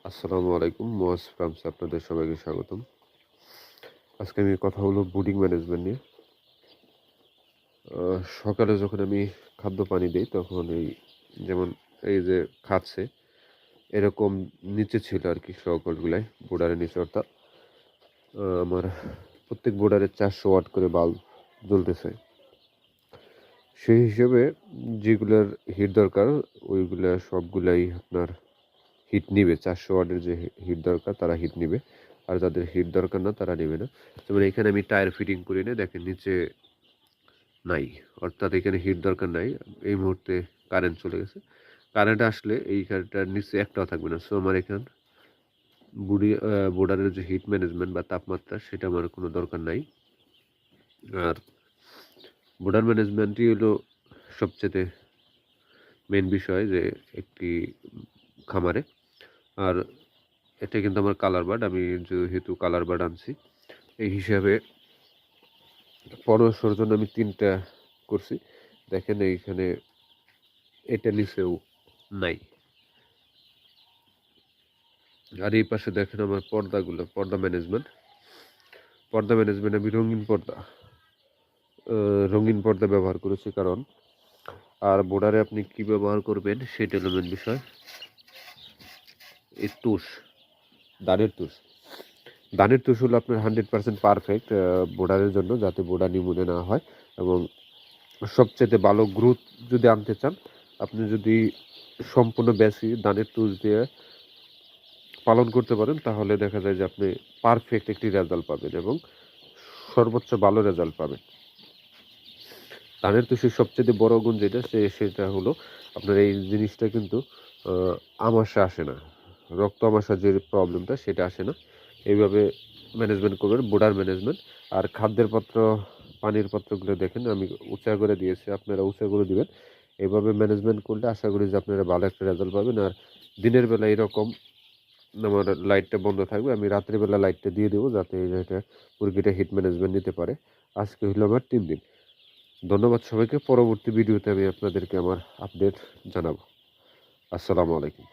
আসসালামু আলাইকুম। মোয়াজ ফার্মসে আপনাদের সবাইকে স্বাগতম। আজকে আমি কথা বলব ব্রুডিং ম্যানেজমেন্ট নিয়ে। সকালে যখন আমি খাদ্য পানি দেই তখন যেমন এই যে খাচ্ছে এরকম নিচে ছিল আরকি সকলগুলাই বোর্ডারের নিচে অর্থাৎ আমার প্রত্যেক বোর্ডারে ৪০০ ওয়াট করে বাল্ব জ্বলতেছে। সেই হিসেবে যেগুলার হিট দরকার ওইগুলা সবগুলাই আপনার হিট নিবে। ৪০০ ওয়াটের যে হিট দরকার তারা হিট নিবে। আর যাদের হিট দরকার না তারা নেবে না। যেমন এখানে আমি টায়ার ফিটিং করে এনে দেখেন নিচে নাই। অর্থাৎ এখানে হিট দরকার নাই। এই মুহূর্তে কারেন্ট চলে গেছে। কারেন্ট আসলে এইখানটার নিচে একটাও থাকবে না। সো আমার এখান বোর্ডারের যে হিট ম্যানেজমেন্ট বা তাপমাত্রা সেটা আমার কোনো দরকার নাই। আর বোর্ডার ম্যানেজমেন্টই হলো সবচেয়ে মেইন বিষয় যে একটি খামারে। আর এটা কিন্তু আমার কালার বার্ড। আমি যেহেতু কালার বার্ড আনছি এই হিসাবে পরামর্শের জন্য আমি ৩টা করছি। দেখেন এইখানে এটা নিচেও নাই। আর এই পাশে দেখেন আমার পর্দা ম্যানেজমেন্ট আমি রঙিন পর্দা ব্যবহার করেছি কারণ আর বোর্ডারে আপনি কি ব্যবহার করবেন সেটা হলো মেন বিষয়। এই ধানের তুষ হলো আপনার 100% পারফেক্ট বোর্ডারের জন্য, যাতে বোর্ডার নিমুনে না হয়। এবং সবচেয়ে ভালো গ্রোথ যদি আনতে চান, আপনি যদি সম্পূর্ণ বেশি ধানের তুষ দিয়ে পালন করতে পারেন তাহলে দেখা যায় যে আপনি পারফেক্ট একটি রেজাল্ট পাবেন এবং সর্বোচ্চ ভালো রেজাল্ট পাবেন। ধানের তুষের সবচেয়ে বড় গুণ সেটা হলো আপনার এই জিনিসটা কিন্তু আমাশা আসে না, রক্ত আমাশা যে প্রবলেমটা সেটা আসে না। এইভাবে ম্যানেজমেন্ট করবেন বোর্ডার ম্যানেজমেন্ট। আর পানির পাত্রগুলো দেখেন আমি উঁচা করে দিয়েছি, আপনারা উঁচা করে দিবেন। এইভাবে ম্যানেজমেন্ট করলে আশা করি যে আপনারা ভালো একটা রেজাল্ট পাবেন। আর দিনের বেলা এরকম আমার লাইটটা বন্ধ থাকবে, আমি রাত্রিবেলা লাইটটা দিয়ে দেবো যাতে এটা মুরগিটা হিট ম্যানেজমেন্ট নিতে পারে। আজকে হলো আমার ৩ দিন। ধন্যবাদ সবাইকে। পরবর্তী ভিডিওতে আমি আপনাদেরকে আমার আপডেট জানাবো। আসসালামু আলাইকুম।